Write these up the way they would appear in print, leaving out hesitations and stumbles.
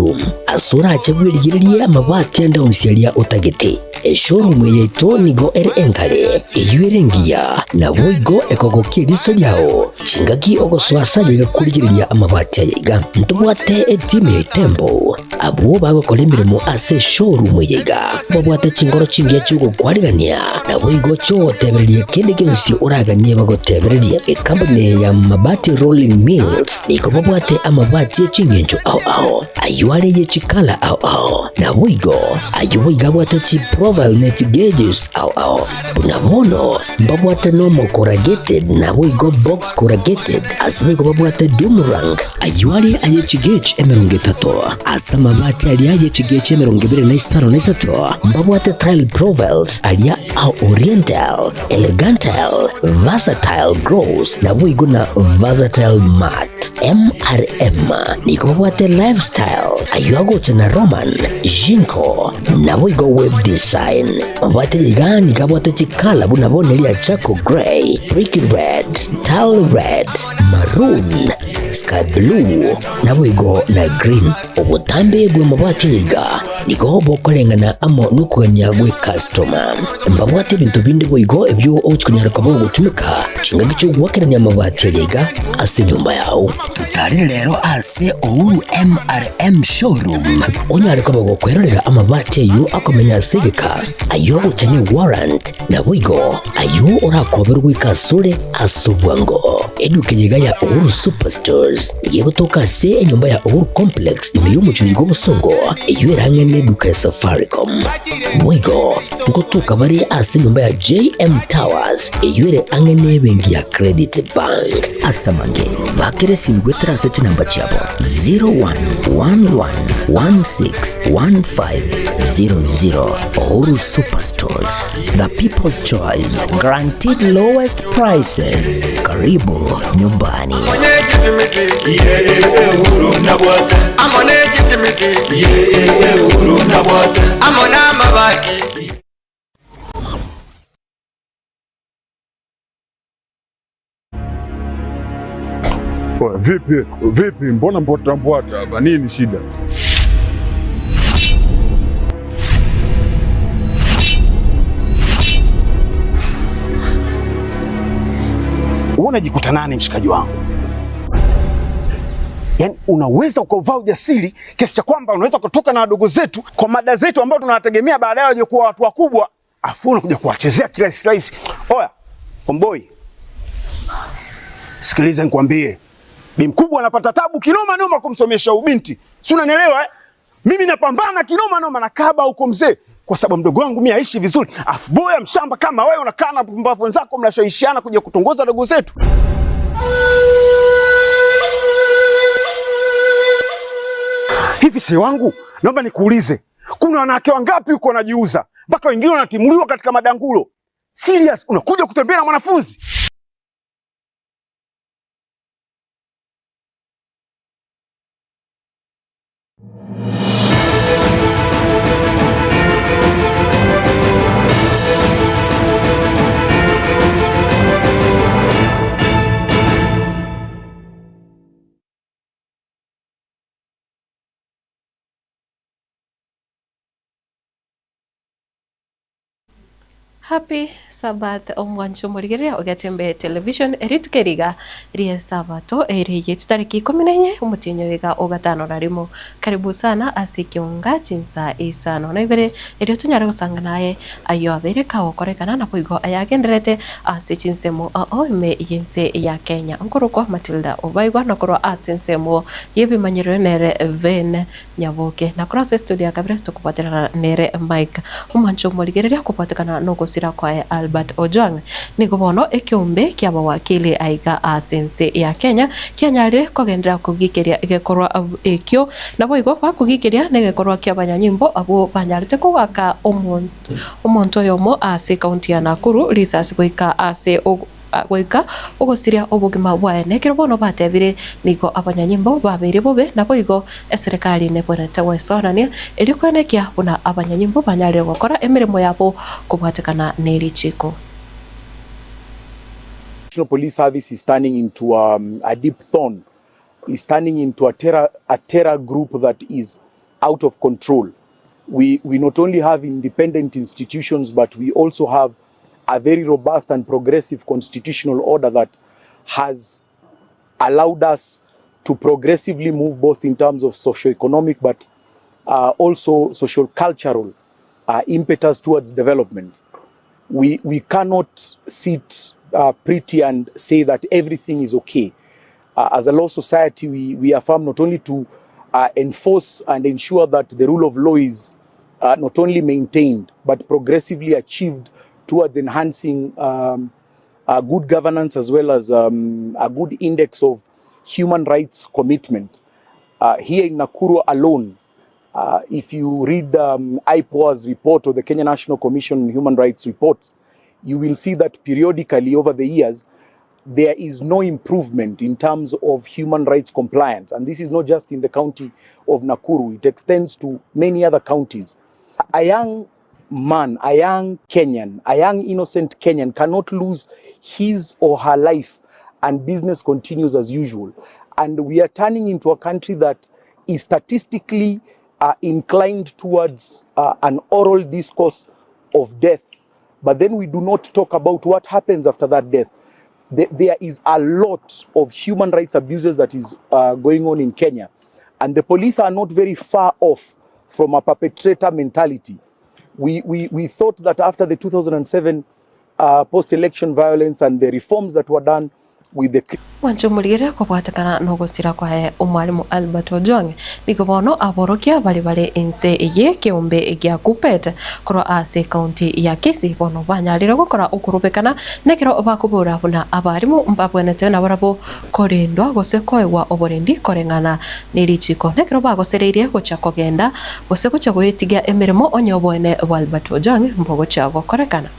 showroom asura achagwirigirie amabati anda unsialia utagiti showroom yeito nigo ere enkare eyuerengia na boigo ekogokia riso yao chingaki ogoswasa liga kurigiriria amabati yiga ntubwate team ya tembo abo bagokora imirimo ase showroom yiga babwate chingoro chingia chugo kwarigania na boigo cho tebererie kende gensi uraganie bagotebererie company ya mabati rolling mills niko babwate amabati chingenjo ao ayuare ye chikala ao na boigo ayuiga bwate chi profile net gauges ao unabono babwate normal corrugated na boigo box corrugated asbigo babwate boomerang ayuare aye chigage emeronge tato asama mabati alia ye chigage emeronge bere na Isano na isato babwate tile profiles alia au oriental elegantal versatile gross na boigo na versatile mat MRM niko babwate lifestyle ayuago chana roman jinko na boigo web design babwate ligani kabwate chikala buna bonelia chaco gray brick red tile red maroon sky blue na boigo na green obutambe bwe mabwate liga niko bokolengana amo nukanya gwe customer mbabwate bintu bindi boigo ebyo ochikunyara kabo gutumika chinga gicho gwakeranya mabwate liga ase nyumba yao tutari rero ase Ouru MRM showroom onyare kabo gukwerera amabati yu akomenya segeka ayo guchanye warrant na boigo ayo orakoberwa ikasure asubwango edukenyega ya Ouru superstores igiye gutoka se enyumba ya Ouru complex imiyo muchurigo busongo iyo erangene neduka ya Safaricom boigo ngotuka bari ase nyumba ya JM Towers iyo ere angene bengi ya Credit Bank asamange bakere simgwetera ase namba chabo 0111161500 Ouru superstores, the people's choice, guaranteed lowest prices. Karibu nyumbani. Vipi, mbona mbota hapa? Nini shida? Unajikuta nani mshikaji wangu? Yaani unaweza ukavaa ujasiri kiasi cha kwamba unaweza kutoka na wadogo zetu kwa mada zetu ambao tunawategemea baadaye waje kuwa watu wakubwa, afu unakuja kuwachezea kirahisi. Oya, Omboi. Sikiliza nikwambie. Bi mkubwa anapata tabu kinoma noma kumsomesha ubinti. Si unanielewa eh? Mimi napambana kinoma noma na kaba huko mzee kwa sababu mdogo wangu mimi aishi vizuri. Afu boya mshamba kama wewe unakaa na pumbavu wenzako mnashawishiana kuja kutongoza dogo zetu. Hivi si wangu, naomba nikuulize. Kuna wanawake wangapi huko wanajiuza? Mpaka wengine wanatimuliwa katika madangulo. Serious, unakuja kutembea na mwanafunzi? Happy Sabbath omwancho murigeria Getembe Television eritukeriga rie sabato eri yetariki 14 umutinyo wega ogatano narimo. Karibu sana ase Ekeonga Chinsa Isano na Ibere eri tunyara gusanga naye ayo abere ka okorekana na poigo ayagenderete ase chinsemo ime yense ya Kenya nkoroko Matildah Obaigwa na korwa ase nsemo yebimanyiro nere ven nyaboke na cross studio akabire tukupatira nere Mike omwancho murigeria kupatikana no sira kwa Albert Ojwang niko bono ekiumbe kia bawakili aiga asense ya Kenya kianyare kogendera kugikeria igekorwa ekyo na boigo kwa kugikeria negekorwa kia banyanyimbo abo banyarite kugaka omonto yomo ase county ya Nakuru risasi goika ase goika ogosiria obugima bwae nekero bono batebire niko abanyanyimbo babere bobe na boigo eserikali nebonete wesonania elikonekia buna abanyanyimbo banyare gukora emirimo yabo kubwatekana nerichiko. National Police Service is turning into a deep thorn, is turning into a terror group that is out of control. We not only have independent institutions, but we also have a very robust and progressive constitutional order that has allowed us to progressively move both in terms of socio-economic but also social-cultural impetus towards development. We cannot sit pretty and say that everything is okay. As a law society, we affirm not only to enforce and ensure that the rule of law is not only maintained but progressively achieved towards enhancing good governance as well as a good index of human rights commitment. Here in Nakuru alone, if you read IPOA's report or the Kenya National Commission on Human Rights reports, you will see that periodically over the years, there is no improvement in terms of human rights compliance. And this is not just in the county of Nakuru, it extends to many other counties. A young man, a young Kenyan, a young innocent Kenyan cannot lose his or her life and business continues as usual. And we are turning into a country that is statistically inclined towards an oral discourse of death. But then we do not talk about what happens after that death. There is a lot of human rights abuses that is going on in Kenya. And the police are not very far off from a perpetrator mentality. We thought that after the 2007 post-election violence and the reforms that were done with the wanchumulire kubwatakana no gusira kwa umwalimu Albert Ojwang nigobono aborokia bali inse eye kiumbe gya kupete koro ase county ya Kisii bono banyalire gukora ukurubekana nekero bakubura buna abarimu mbabwenete na barabo korendwa gosekoewa oborendi korengana nirichiko nekero bagosereirie gocha kogenda gosegocha goyitigia emirimo onyobone Albert Ojwang mbogo chago korekana.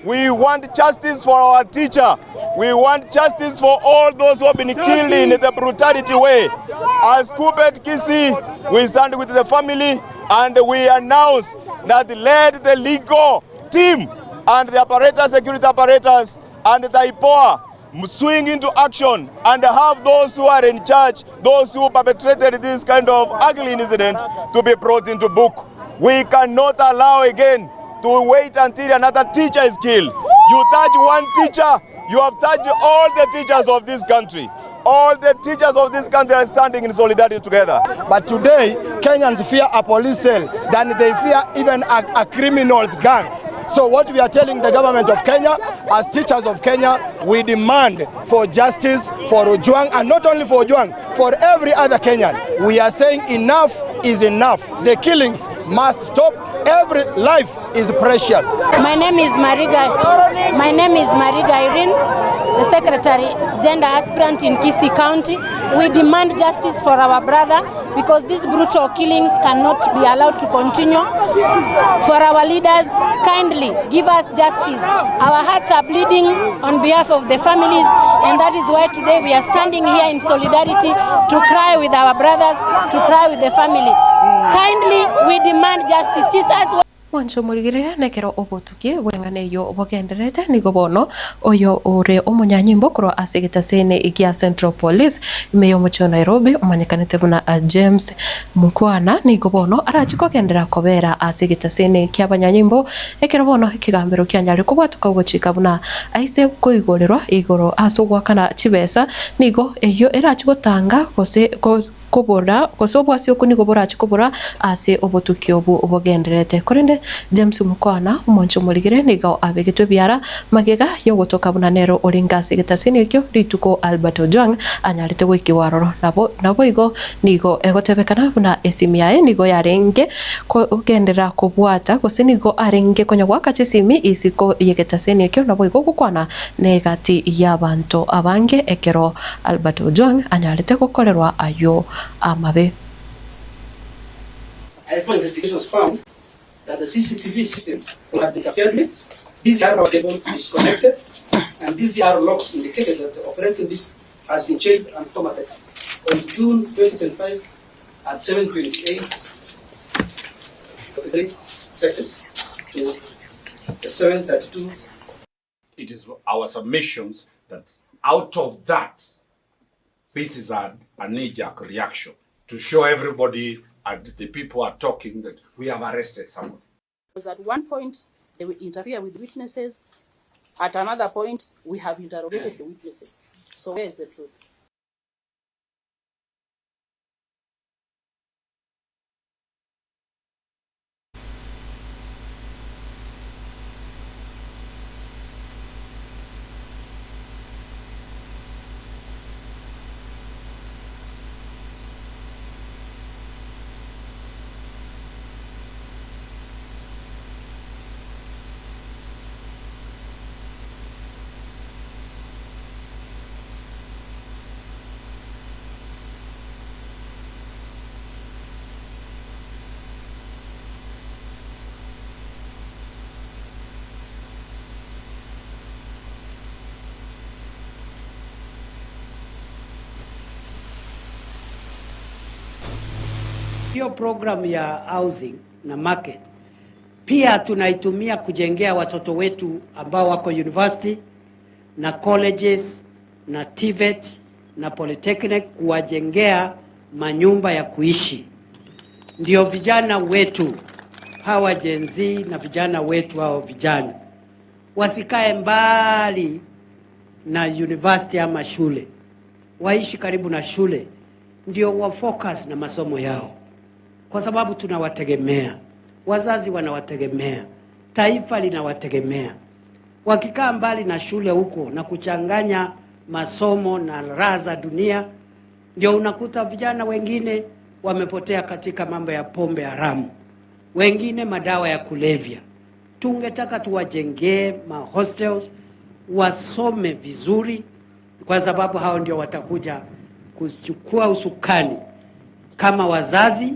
We want justice for our teacher. We want justice for all those who have been killed in the brutality way. As Kupet Kisii, we stand with the family and we announce that let the legal team and the apparatus, security apparatus and the IPOA swing into action and have those who are in charge, those who perpetrated this kind of ugly incident to be brought into book. We cannot allow again to wait until another teacher is killed. You touch one teacher, you have touched all the teachers of this country. All the teachers of this country are standing in solidarity together. But today, Kenyans fear a police cell than they fear even a criminal's gang. So what we are telling the government of Kenya, as teachers of Kenya, we demand for justice for Ojwang, and not only for Ojwang, for every other Kenyan. We are saying enough is enough. The killings must stop. Every life is precious. My name is Mariga Irene, the Secretary Gender Aspirant in Kisii County. We demand justice for our brother because these brutal killings cannot be allowed to continue. For our leaders, kindly give us justice. Our hearts are bleeding on behalf of the families, and that is why today we are standing here in solidarity to cry with our brothers, to cry with the family. Kindly, we demand justice. Jesus. Wancho murigirira nekero obotukie wengane yo obogenderete nigobono oyo ore omonyanyimbo kro asigita sene ikia Central Police meyo mucho Nairobi omanyekanete buna James Mukwana nigobono arachiko gendera kobera asigita sene ikia banyanyimbo ekero bono kigambero kyanyari kubwatuka ugochika buna aise koigorerwa igoro asugwa kana chibesa nigo eyo erachiko tanga kose kubura kosobwa sio kunigobora chikobora ase obotukio obu obogenderete korende James Mukwana umoncho muligire niga abegitwe byara magega yo gotoka bunanero oringasi gitasini kyo rituko Albert Ojwang anyalite gwikiwaroro nabo igo nigo egotebekana buna esimiae nigo yarenge ko ugendera kubwata kosenigo arenge konya wakachisimi isiko yegetasini kyo nabo igo gukwana negati yabantu abange ekero Albert Ojwang anyalite gukorerwa ayo amabe. Investigations found that the CCTV system had been interfered with, DVR available disconnected, and DVR logs indicated that the operating disk has been changed and formatted. on June 2025 at 7:28 seconds to 7:32. It is our submissions that out of that, this is a knee-jerk reaction to show everybody and the people are talking that we have arrested someone. Because at one point, they will interfere with witnesses. At another point, we have interrogated the witnesses. So where is the truth? Hiyo program ya housing na market pia tunaitumia kujengea watoto wetu ambao wako university na colleges na TVET na polytechnic, kuwajengea manyumba ya kuishi. Ndio vijana wetu hawa Gen Z na vijana wetu hao vijana wasikae mbali na university ama shule, waishi karibu na shule, ndio wa focus na masomo yao, kwa sababu tunawategemea, wazazi wanawategemea, taifa linawategemea. Wakikaa mbali na shule huko na kuchanganya masomo na raha za dunia, ndio unakuta vijana wengine wamepotea katika mambo ya pombe haramu, wengine madawa ya kulevya. Tungetaka tuwajengee hostels, wasome vizuri, kwa sababu hao ndio watakuja kuchukua usukani kama wazazi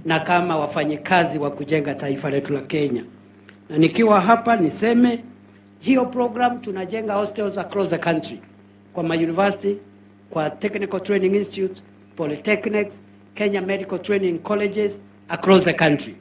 na kama wafanyikazi wa kujenga taifa letu la Kenya. Na nikiwa hapa niseme hiyo program tunajenga hostels across the country, kwa university, kwa technical training institute, polytechnics, Kenya medical training colleges across the country.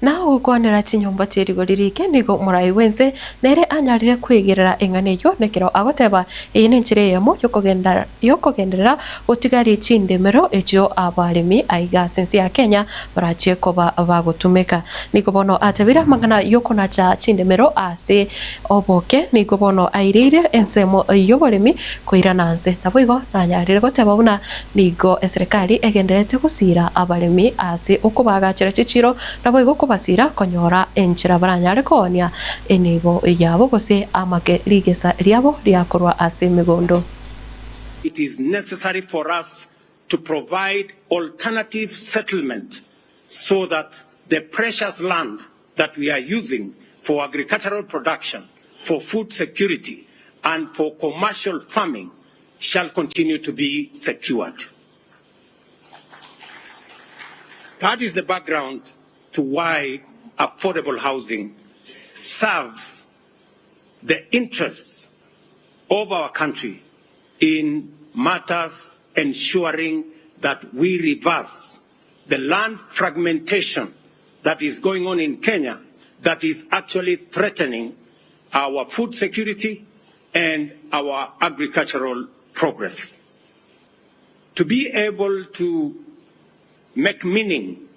na ugwanira chinyomba tirigo ririke nigo murai wense nere anyarire kwigerera engane yo nekero agoteba iyi ni njire yemo yokogenderera gutigari chindemero ejo abarimi aiga sensi ya Kenya barachie koba bagutumika nigo bono atebira mangana yokona cha chindemero ase oboke nigo bono airire ensemo yoborimi koirana nse naboigo nanyarire goteba buna nigo serikali egenderete gusira abarimi ase ukubagachira chichiro naboigo basira konyora enchira baranyare konia enibo yabo gose amake ligesa liabo liakorwa ase migondo. It is necessary for us to provide alternative settlement so that the precious land that we are using for agricultural production, for food security and for commercial farming shall continue to be secured. That is the background to why affordable housing serves the interests of our country in matters ensuring that we reverse the land fragmentation that is going on in Kenya, that is actually threatening our food security and our agricultural progress. To be able to make meaning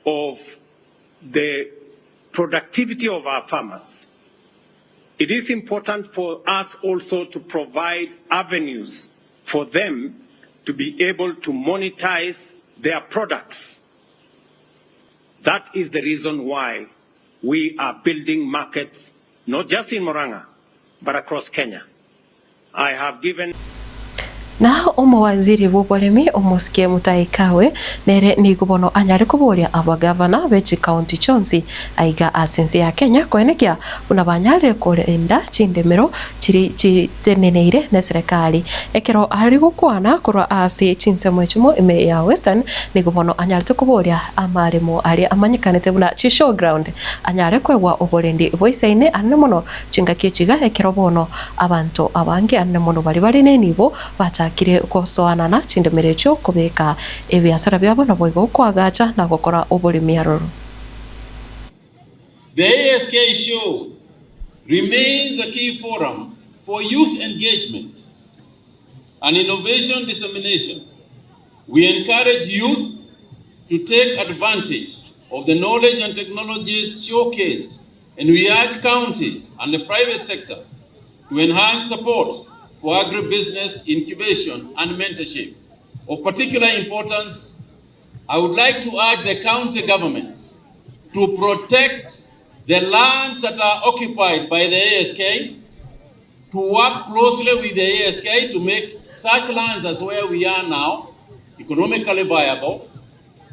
of the productivity of our farmers, it is important for us also to provide avenues for them to be able to monetize their products. That is the reason why we are building markets, not just in Murang'a, but across Kenya. I have given na umawaziri w'uburimi umusikie mutaikawe nere ni kubono anyari kuboria aba governor bechi county chonsi aiga asensi ya Kenya kwenekia unabanyare kurinda chindemero chiri teneneire na serikali ekero ari gukwana kurwa ase Chinsa mwechumo ime ya Western ni kubono anyari kuboria amarimo ari amanyikanete buna chi showground anyare kwegwa uburendi voice-ine anemono chingakie chiga ekero bono abantu abange anemono bari nenibo batakire kosoana na chindemerecho kubeka ebiasara byabo na boigo kwagacha na gukora uburimi aroro. The ASK show remains a key forum for youth engagement and innovation dissemination. We encourage youth to take advantage of the knowledge and technologies showcased, and we urge counties and the private sector to enhance support for agribusiness incubation and mentorship. Of particular importance, I would like to urge the county governments to protect the lands that are occupied by the ASK, to work closely with the ASK to make such lands as where we are now economically viable.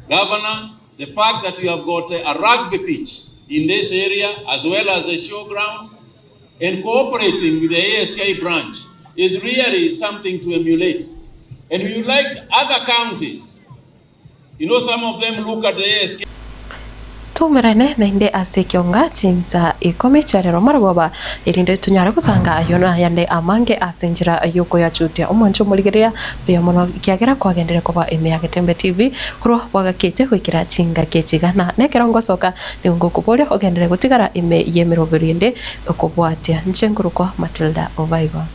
Governor, the fact that you have got a rugby pitch in this area as well as a showground and cooperating with the ASK branch is really something to emulate. And we would like other counties, you know, some of them look at the ASK. Tumirane na inde ase Ekeonga Chinsa ikome charero margoba irinde tunyara kusanga ayona yande amange asenjira yuko ya chutia umancho muligeria bya mono kiagera kwagendere kuba ime ya Getembe TV kuro wagakete kwikira chinga kechigana nekerongo soka ni ngukubolia ogendere gutigara ime yemero birinde okubwatia nchenguru kwa Matildah Obaigwa.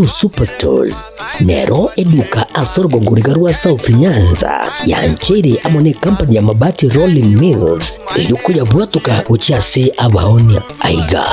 Superstores nero eduka asorgo ngurigarua South Nyanza yanchere amone company ya mabati rolling mills eyukuya bwatuka uchiase abaonia aiga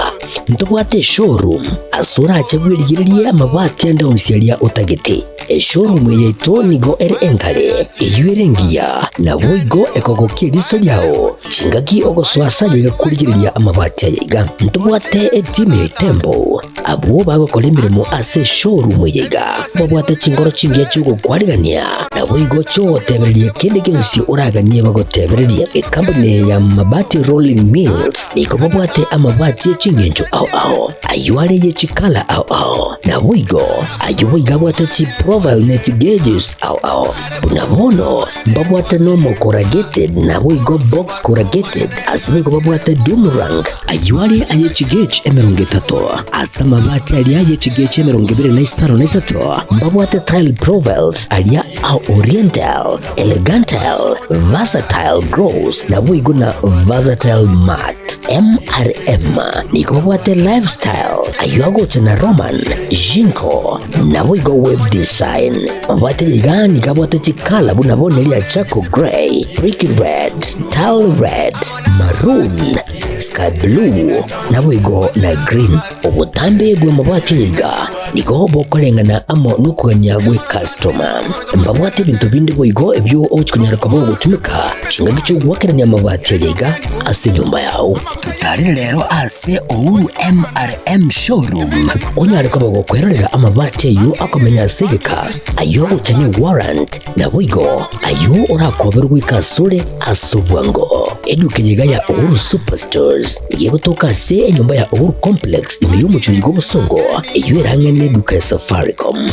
ntobwate showroom asura achagwirigirie amabati anda unsialia utagete showroom yeito nigo enkale eyuerengia na boigo ekogokie riso yao chingaki ogoswasa yiga kurigiriria amabati yiga ntobwate team tembo abo bagokora imirimo ase showroom yiga babwate chingoro chingiye chugo kwarigania na boigo chotebererie kende kensi uraganie bagotebererie company ya mabati rolling mills niko babwate amabati chingenjo ao ayuare ye chikala ao na boigo ayuiga bwate chi profile net gauges ao unabono babwate normal corrugated na boigo box corrugated asimigo babwate boomerang ayuare aye chigage emerongetato asama mabati aliaye chigage emerongibire na Isano na Isano babwate tile profiles alia au oriental elegantal versatile gross na boigo na versatile mat MRM niko babwate lifestyle ayuago chana roman jinko na boigo web design babwate ligani kabwate chikala bunabone lia chako gray brick red tile red maroon sky blue na boigo na green obutambe bwe mabwate liga niko bokolengana amo nukuganya gwe customer mbabwate bintu bindi boigo ebyo ochikunyara kabo gutumika chinga gicho gwakiranya mabwate liga ase nyumba yao tutari rero ase ouru MRM showroom onyare kabo gukwerera amabwate yu akomenya segeka ayo uchanye warrant na boigo ayo urakoberwa ikasure asubwango edukenyiga ya ouru superstores igiye gutoka se enyumba ya ouru complex imiyumucyo y'ubusongo iyo irangene duka ya Safaricom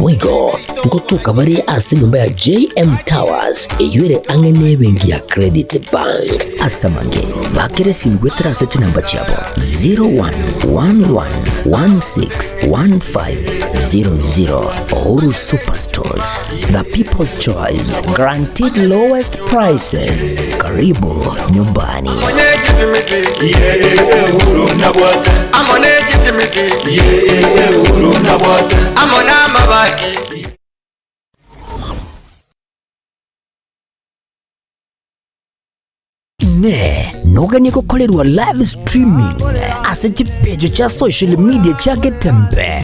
boigo ngotuka bari ase nyumba ya JM Towers iyo ire angene bengi ya Credit Bank asamange bakere simgwetera se namba chabo 0111161500 Ouru Superstores, the people's choice, guaranteed lowest prices. Karibu nyumbani. Ne noganye gukorerwa live streaming ase chipejo cha social media cha Getembe